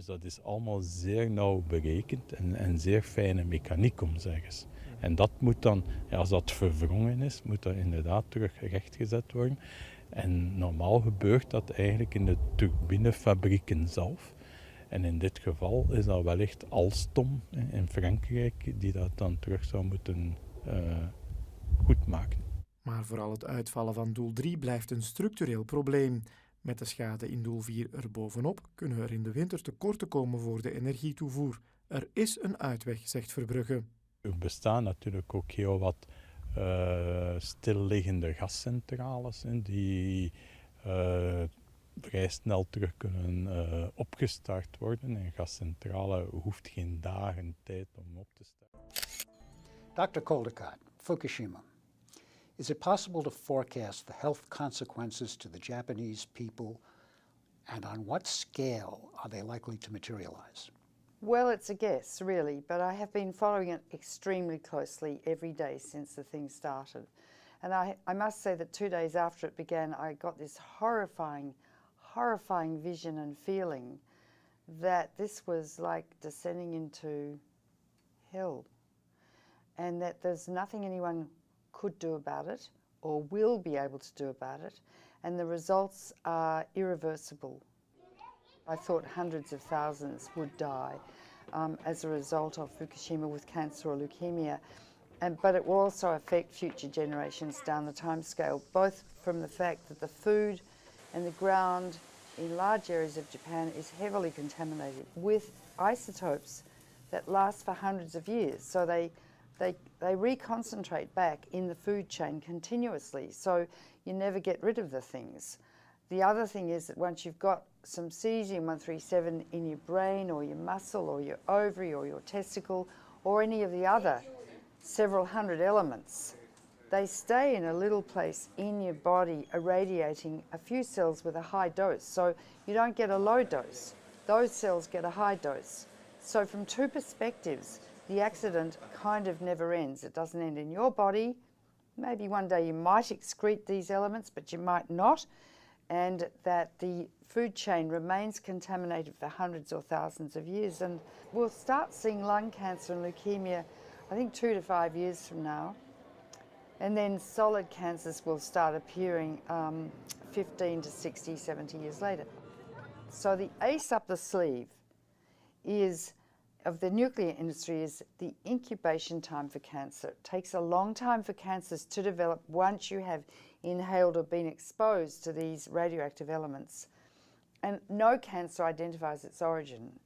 dat is allemaal zeer nauw berekend en zeer fijne mechaniek om zeggen. En dat moet dan, als dat verwrongen is, moet dat inderdaad terug rechtgezet worden. En normaal gebeurt dat eigenlijk in de turbinefabrieken zelf. En in dit geval is dat wellicht Alstom in Frankrijk die dat dan terug zou moeten goedmaken. Maar vooral het uitvallen van doel 3 blijft een structureel probleem. Met de schade in doel 4 erbovenop kunnen er in de winter tekorten komen voor de energietoevoer. Er is een uitweg, zegt Verbrugge. Er bestaan natuurlijk ook heel wat stilliggende gascentrales die vrij snel terug kunnen opgestart worden. Een gascentrale hoeft geen dagen tijd om op te starten. Dr. Caldicott, Fukushima. Is it possible to forecast the health consequences to the Japanese people, and on what scale are they likely to materialize? Well, it's a guess, really, but I have been following it extremely closely every day since the thing started. And I must say that 2 days after it began, I got this horrifying vision and feeling that this was like descending into hell, and that there's nothing anyone could do about it or will be able to do about it, and the results are irreversible. I thought hundreds of thousands would die as a result of Fukushima with cancer or leukemia, but it will also affect future generations down the timescale, both from the fact that the food and the ground in large areas of Japan is heavily contaminated with isotopes that last for hundreds of years. So they reconcentrate back in the food chain continuously, so you never get rid of the things. The other thing is that once you've got some cesium-137 in your brain or your muscle or your ovary or your testicle or any of the other several hundred elements, they stay in a little place in your body irradiating a few cells with a high dose. So you don't get a low dose. Those cells get a high dose. So from two perspectives, the accident kind of never ends. It doesn't end in your body. Maybe one day you might excrete these elements, but you might not. And that the food chain remains contaminated for hundreds or thousands of years. And we'll start seeing lung cancer and leukemia, I think 2 to 5 years from now. And then solid cancers will start appearing 15 to 60, 70 years later. So the ace up the sleeve of the nuclear industry is the incubation time for cancer. It takes a long time for cancers to develop once you have inhaled or been exposed to these radioactive elements. And no cancer identifies its origin.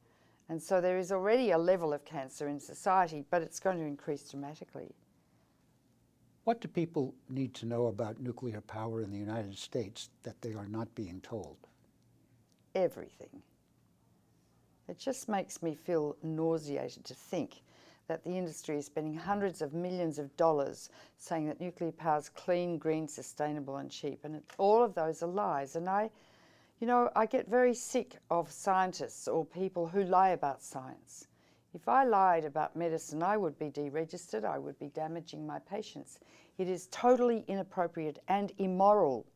And so there is already a level of cancer in society, but it's going to increase dramatically. What do people need to know about nuclear power in the United States that they are not being told? Everything. It just makes me feel nauseated to think that the industry is spending hundreds of millions of dollars saying that nuclear power is clean, green, sustainable and cheap. And all of those are lies. And I get very sick of scientists or people who lie about science. If I lied about medicine, I would be deregistered, I would be damaging my patients. It is totally inappropriate and immoral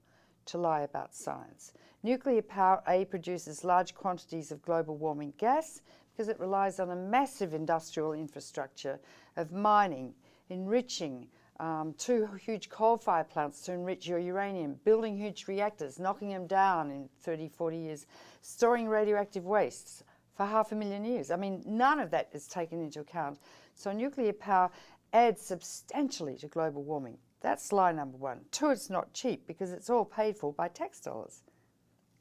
to lie about science. Nuclear power, produces large quantities of global warming gas because it relies on a massive industrial infrastructure of mining, enriching, 2 huge coal-fired plants to enrich your uranium, building huge reactors, knocking them down in 30, 40 years, storing radioactive wastes for 500,000 years. I mean, none of that is taken into account. So nuclear power adds substantially to global warming. That's lie number 1. 2, it's not cheap because it's all paid for by tax dollars,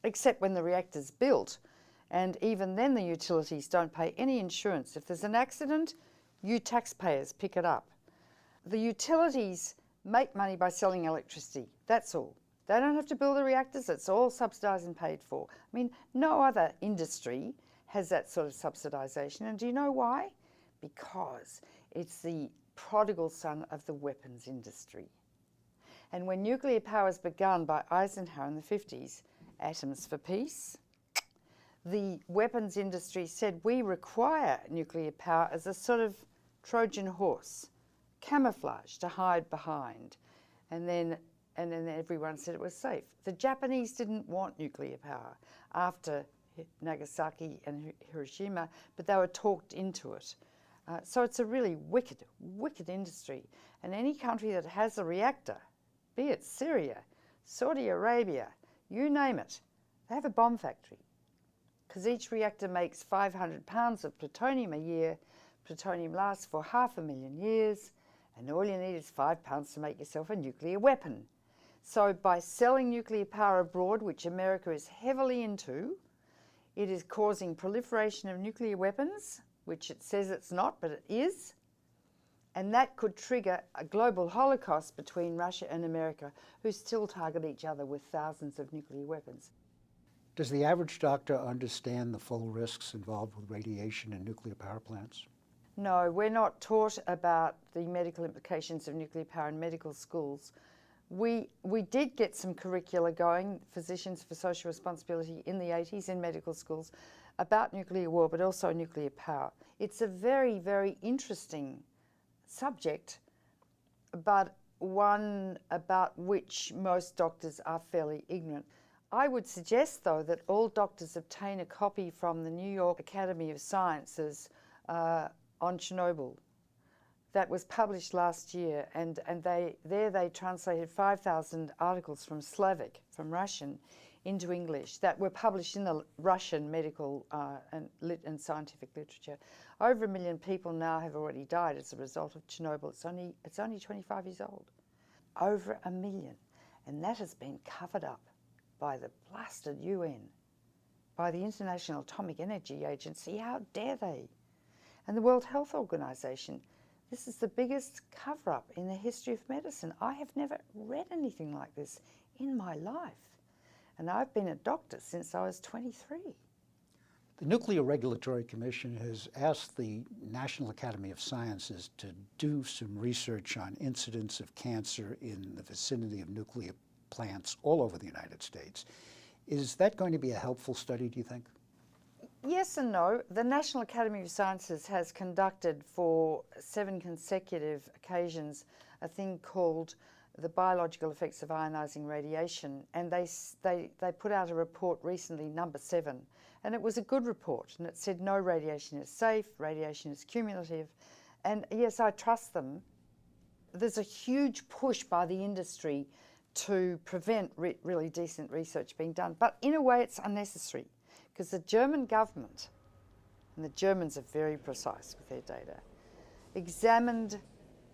except when the reactor's built. And even then the utilities don't pay any insurance. If there's an accident, you taxpayers pick it up. The utilities make money by selling electricity, that's all. They don't have to build the reactors, it's all subsidised and paid for. I mean, no other industry has that sort of subsidisation. And do you know why? Because it's the prodigal son of the weapons industry. And when nuclear power was begun by Eisenhower in the 50s, atoms for peace, the weapons industry said we require nuclear power as a sort of Trojan horse, camouflage to hide behind. And then everyone said it was safe. The Japanese didn't want nuclear power after Nagasaki and Hiroshima, but they were talked into it. So it's a really wicked, wicked industry. And any country that has a reactor, be it Syria, Saudi Arabia, you name it, they have a bomb factory. Because each reactor makes 500 pounds of plutonium a year. Plutonium lasts for 500,000 years, and all you need is 5 pounds to make yourself a nuclear weapon. So by selling nuclear power abroad, which America is heavily into, it is causing proliferation of nuclear weapons, which it says it's not, but it is. And that could trigger a global holocaust between Russia and America, who still target each other with thousands of nuclear weapons. Does the average doctor understand the full risks involved with radiation in nuclear power plants? No, we're not taught about the medical implications of nuclear power in medical schools. We did get some curricula going, Physicians for Social Responsibility, in the 80s in medical schools about nuclear war, but also nuclear power. It's a very, very interesting subject, but one about which most doctors are fairly ignorant. I would suggest, though, that all doctors obtain a copy from the New York Academy of Sciences on Chernobyl. That was published last year, and they translated 5,000 articles from Slavic, from Russian, into English that were published in the Russian medical and scientific literature. Over 1 million people now have already died as a result of Chernobyl. It's only 25 years old. Over 1 million, and that has been covered up by the blasted UN, by the International Atomic Energy Agency. How dare they? And the World Health Organization. This is the biggest cover-up in the history of medicine. I have never read anything like this in my life. And I've been a doctor since I was 23. The Nuclear Regulatory Commission has asked the National Academy of Sciences to do some research on incidence of cancer in the vicinity of nuclear plants all over the United States. Is that going to be a helpful study, do you think? Yes and no. The National Academy of Sciences has conducted for 7 consecutive occasions a thing called the biological effects of ionising radiation, and they put out a report recently, number 7, and it was a good report, and it said no, radiation is safe, radiation is cumulative, and yes, I trust them. There's a huge push by the industry to prevent really decent research being done, but in a way it's unnecessary, because the German government, and the Germans are very precise with their data, examined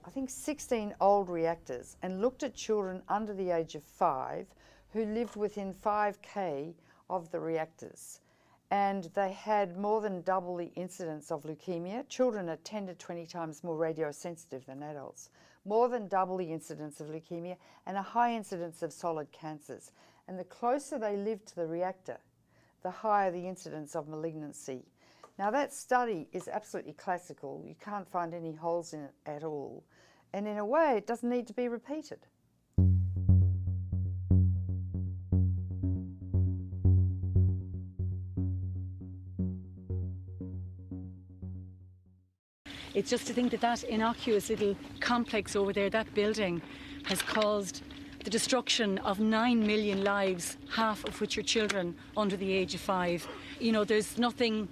I think 16 old reactors and looked at children under the age of 5 who lived within 5k of the reactors. And they had more than double the incidence of leukemia. Children are 10 to 20 times more radiosensitive than adults. More than double the incidence of leukemia and a high incidence of solid cancers. And the closer they lived to the reactor, the higher the incidence of malignancy. Now that study is absolutely classical. You can't find any holes in it at all. And in a way, it doesn't need to be repeated. It's just to think that that innocuous little complex over there, that building, has caused the destruction of 9 million lives, half of which are children under the age of 5. You know, there's nothing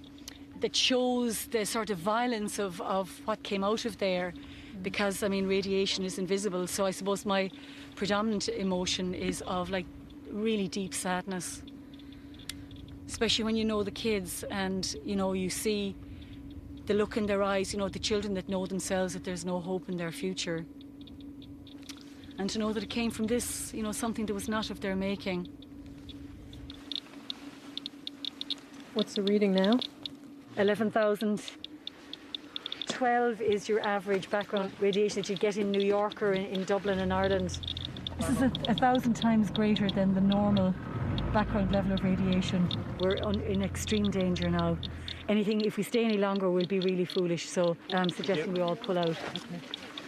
that shows the sort of violence of what came out of there, because, I mean, radiation is invisible. So I suppose my predominant emotion is of, like, really deep sadness, especially when you know the kids and, you know, you see the look in their eyes, you know, the children that know themselves that there's no hope in their future. And to know that it came from this, you know, something that was not of their making. What's the reading now? 11,000. 12 is your average background radiation that you get in New York or in Dublin and Ireland. This is 1,000 times greater than the normal background level of radiation. We're in extreme danger now. Anything, if we stay any longer, we'll be really foolish. So I'm suggesting we all pull out.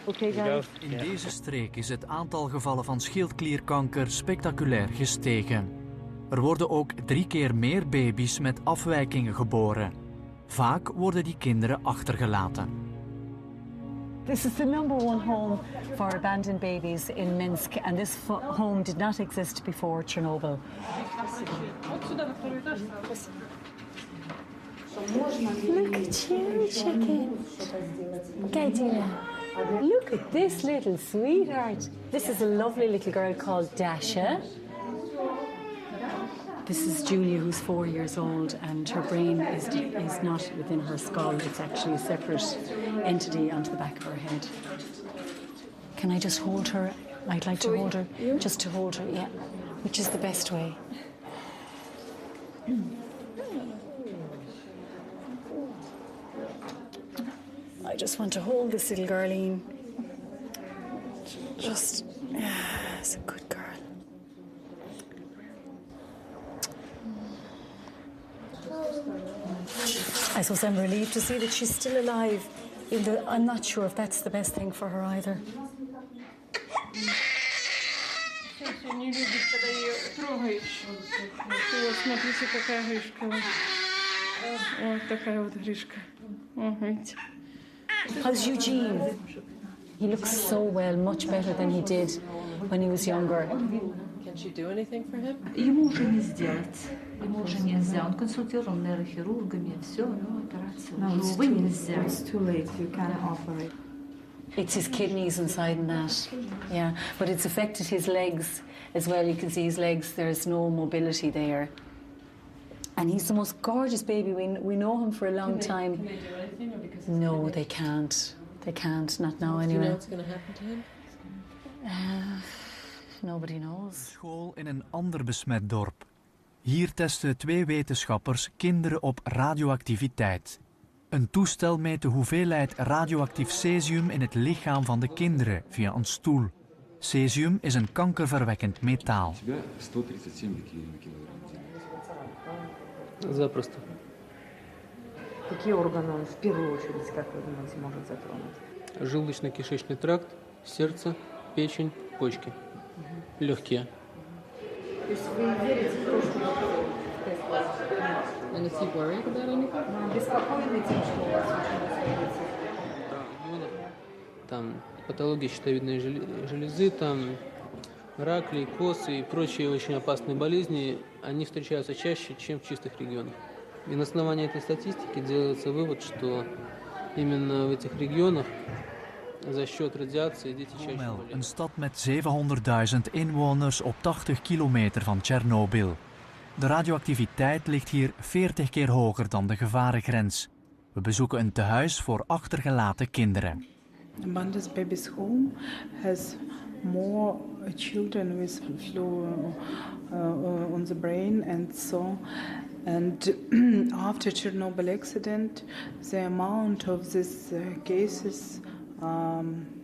Okay, guys. In deze streek is het aantal gevallen van schildklierkanker spectaculair gestegen. Er worden ook 3 keer meer baby's met afwijkingen geboren. Vaak worden die kinderen achtergelaten. This is the #1 home for abandoned babies in Minsk, and this home did not exist before Chernobyl. Look at you, chicken. Gaidina. Look at this little sweetheart. This is a lovely little girl called Dasha. This is Julia, who's 4 years old, and her brain is not within her skull. It's actually a separate entity onto the back of her head. Can I just hold her? I'd like to hold her. Just to hold her, yeah. Which is the best way. I just want to hold this little girlie. Just, it's a good girl. I suppose I'm relieved to see that she's still alive. I'm not sure if that's the best thing for her either. Не любит, когда ее трогаешь. Вот, смотрите, какая гришка. Вот такая вот гришка. Видите? How's Eugene? He looks so well, much better than he did when he was younger. Can she do anything for him? Ему уже не сделать. Ему уже нельзя. Он консультирован нейрохирургами, все, операцию. Увы, нельзя. It's too late. You can't operate. It's his kidneys inside and that, yeah. But it's affected his legs as well. You can see his legs, there's no mobility there. And he's the most gorgeous baby. We know him for a long time. Can they do anything? Or because No, they can't. They can't, not now Do you anyway. know what's going to happen to him? Nobody knows. School in een ander besmet dorp. Hier testen 2 wetenschappers kinderen op radioactiviteit. Een toestel meet de hoeveelheid radioactief cesium in het lichaam van de kinderen via een stoel. Cesium is een kankerverwekkend metaal. Запросто. Какие органы он в первую очередь, как вы думаете, может затронуть? Желудочно-кишечный тракт, сердце, печень, почки, легкие. То есть вы верите в то, что And is he worried about anything? беспокоены тем, что у вас очень Там патологии щитовидной железы, там рак, лейкоз и прочие очень опасные болезни, они встречаются чаще, чем в чистых регионах. И на основании этой статистики делается вывод, что именно в этих регионах за счет радиации дети чаще Gomel, болеют. een stad met 700.000 inwoners op 80 kilometer van Tsjernobyl. De radioactiviteit ligt hier 40 keer hoger dan de gevarengrens. We bezoeken een tehuis voor achtergelaten kinderen. Banda's Baby's Home has more children with flu on the brain and so. And after Chernobyl accident, the amount of these cases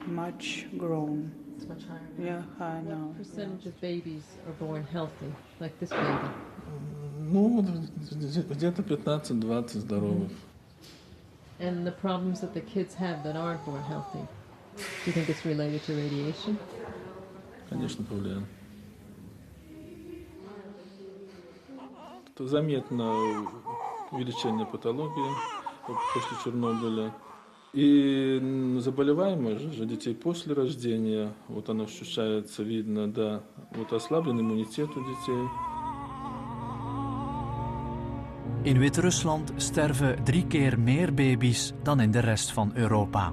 much grown. It's much higher. Yeah, I know. What percentage of babies are born healthy, like this baby? Ну, где-то 15-20 здоровых. And the problems that the kids have that aren't born healthy, do you think it's related to radiation? Конечно, повлиял. Заметно увеличение патологии после Чернобыля. И заболеваемость же детей после рождения, вот оно ощущается, видно, да, вот ослаблен иммунитет у детей. In Wit-Rusland sterven 3 keer meer baby's dan in de rest van Europa.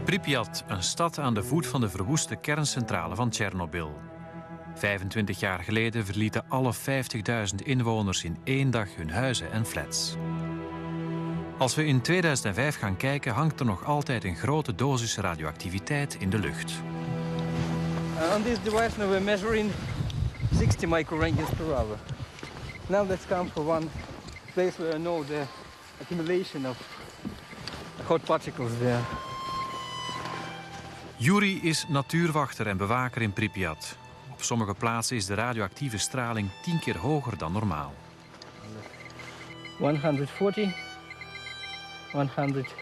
Pripyat, een stad aan de voet van de verwoeste kerncentrale van Tsjernobyl. 25 jaar geleden verlieten alle 50.000 inwoners in 1 dag hun huizen en flats. Als we in 2005 gaan kijken, hangt er nog altijd een grote dosis radioactiviteit in de lucht. On this device now we're measuring 60 microrentgens per hour. Now let's come for one place where I know the accumulation of hot particles there. Yuri is natuurwachter en bewaker in Pripyat. Op sommige plaatsen is de radioactieve straling 10 keer hoger dan normaal. 140, 170.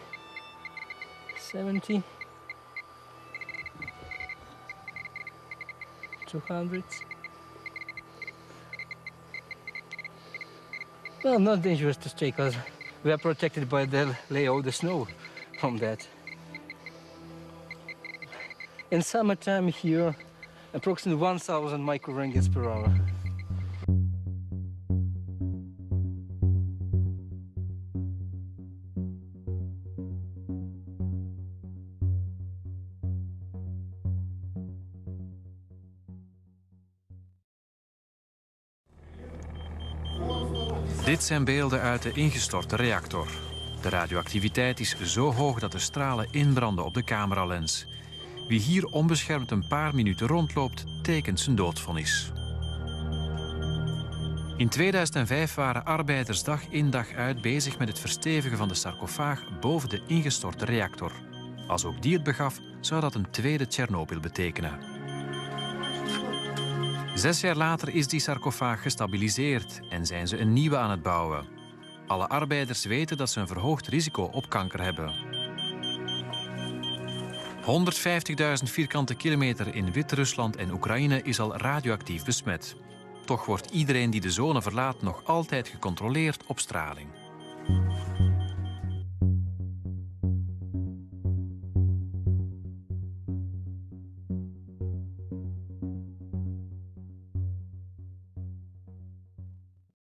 200. Well, not dangerous to stay because we are protected by the layer of the snow from that. In summertime here, approximately 1000 microrentgens per hour. Dit zijn beelden uit de ingestorte reactor. De radioactiviteit is zo hoog dat de stralen inbranden op de cameralens. Wie hier onbeschermd een paar minuten rondloopt, tekent zijn doodvonnis. In 2005 waren arbeiders dag in dag uit bezig met het verstevigen van de sarcofaag boven de ingestorte reactor. Als ook die het begaf, zou dat een tweede Tsjernobyl betekenen. 6 jaar later is die sarcofaag gestabiliseerd en zijn ze een nieuwe aan het bouwen. Alle arbeiders weten dat ze een verhoogd risico op kanker hebben. 150.000 vierkante kilometer in Wit-Rusland en Oekraïne is al radioactief besmet. Toch wordt iedereen die de zone verlaat nog altijd gecontroleerd op straling.